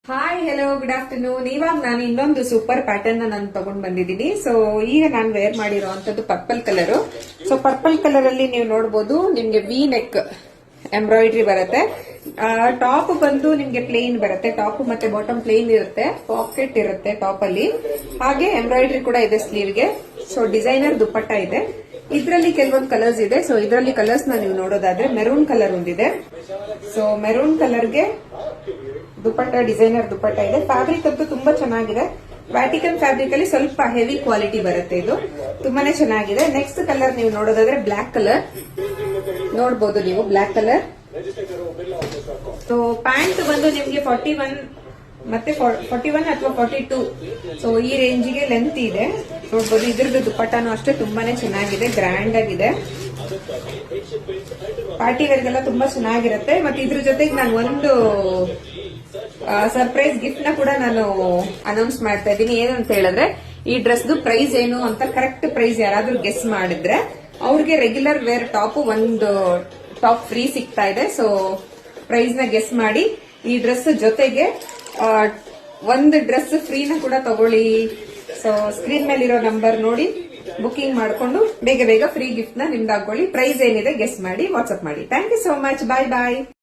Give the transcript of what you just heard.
Hi hello good afternoon. ಇವಾಗ ನಾನು ಇನ್ನೊಂದು ಸೂಪರ್ ಪ್ಯಾಟರ್ನ್ ನಾನು ತಗೊಂಡ್ ಬಂದಿದ್ದೀನಿ. ಸೊ ಈಗ ನಾನು ವೇರ್ ಮಾಡಿರೋ ಅಂತದ್ದು purple colour. So purple colour ಅಲ್ಲಿ ನೀವು ನೋಡಬಹುದು ನಿಮ್ಗೆ ವಿ ನೆಕ್ ಎಂಬ್ರಾಯ್ಡ್ರಿ ಬರುತ್ತೆ. ಟಾಪ್ ಬಂದು ನಿಮ್ಗೆ ಪ್ಲೇನ್ ಬರುತ್ತೆ. ಟಾಪ್ ಮತ್ತೆ ಬಾಟಮ್ ಪ್ಲೇನ್ ಇರುತ್ತೆ. ಪಾಕೆಟ್ ಇರುತ್ತೆ ಟಾಪ್ ಅಲ್ಲಿ. ಹಾಗೆ ಎಂಬ್ರಾಯ್ಡ್ರಿ ಕೂಡ ಇದೆ ಸ್ಲೀವ್ ಗೆ. ಸೊ ಡಿಸೈನರ್ ದುಪ್ಪಟ್ಟ ಇದೆ. ಇದರಲ್ಲಿ ಕೆಲವೊಂದು ಕಲರ್ಸ್ ಇದೆ. ಸೊ ಇದರಲ್ಲಿ ಕಲರ್ಸ್ ನೀವು ನೋಡೋದಾದ್ರೆ ಮೆರೂನ್ ಕಲರ್ ಒಂದಿದೆ. ಸೊ ಮೆರೂನ್ ಕಲರ್ಗೆ ದುಪ್ಪಟ್ಟ ಡಿಸೈನರ್ ದುಪ್ಪಟ್ಟ ಇದೆ. ಫ್ಯಾಬ್ರಿಕ್ ಅಂತೂ ತುಂಬಾ ಚೆನ್ನಾಗಿದೆ. ವ್ಯಾಟಿಕನ್ ಫ್ಯಾಬ್ರಿಕ್ ಅಲ್ಲಿ ಸ್ವಲ್ಪ ಹೆವಿ ಕ್ವಾಲಿಟಿ ಬರುತ್ತೆ. ಇದು ತುಂಬಾನೇ ಚೆನ್ನಾಗಿದೆ. ನೆಕ್ಸ್ಟ್ ಕಲರ್ ನೀವು ನೋಡೋದಾದ್ರೆ ಬ್ಲಾಕ್ ಕಲರ್ ನೋಡಬಹುದು ನೀವು. Black colour. ಸೊ ಪ್ಯಾಂಟ್ ಬಂದು ನಿಮ್ಗೆ 41 ಮತ್ತೆ 41 ಅಥವಾ 42. ಸೊ ಈ ರೇಂಜಿಗೆ ಲೆಂತ್ ಇದೆ ನೋಡಬಹುದು. ಇದ್ರದ್ದು ದುಪ್ಪಟ್ಟನು ಅಷ್ಟೇ ತುಂಬಾನೇ ಚೆನ್ನಾಗಿದೆ. ಗ್ರ್ಯಾಂಡ್ ಆಗಿದೆ. ಪಾರ್ಟಿ ವೇರ್ಗೆಲ್ಲ ತುಂಬಾ ಚೆನ್ನಾಗಿರುತ್ತೆ. ಮತ್ತೆ ಇದ್ರ ಜೊತೆಗೆ ನಾನು ಒಂದು ಸರ್ಪ್ರೈಸ್ ಗಿಫ್ಟ್ ನ ಕೂಡ ನಾನು ಅನೌನ್ಸ್ ಮಾಡ್ತಾ ಇದ್ದೀನಿ. ಏನಂತ ಹೇಳಿದ್ರೆ ಈ ಡ್ರೆಸ್ ಪ್ರೈಸ್ ಏನು ಅಂತ ಕರೆಕ್ಟ್ ಪ್ರೈಸ್ ಯಾರಾದ್ರೂ ಗೆಸ್ ಮಾಡಿದ್ರೆ ಅವ್ರಿಗೆ ರೆಗ್ಯುಲರ್ ವೇರ್ ಟಾಪ್ ಒಂದು ಟಾಪ್ ಫ್ರೀ ಸಿಗ್ತಾ ಇದೆ. ಸೊ ಪ್ರೈಸ್ ನ ಗೆಸ್ ಮಾಡಿ ಈ ಡ್ರೆಸ್ ಜೊತೆಗೆ ಒಂದು ಡ್ರೆಸ್ ಫ್ರೀನ ಕೂಡ ತಗೊಳ್ಳಿ. ಸೊ ಸ್ಕ್ರೀನ್ ಮೇಲೆ ಇರೋ ನಂಬರ್ ನೋಡಿ ಬುಕಿಂಗ್ ಮಾಡ್ಕೊಂಡು ಬೇಗ ಬೇಗ ಫ್ರೀ ಗಿಫ್ಟ್ ನ ನಿಮ್ದಾಕೊಳ್ಳಿ. ಪ್ರೈಸ್ ಏನಿದೆ ಗೆಸ್ ಮಾಡಿ ವಾಟ್ಸ್ಆಪ್ ಮಾಡಿ. Thank you so much. Bye bye.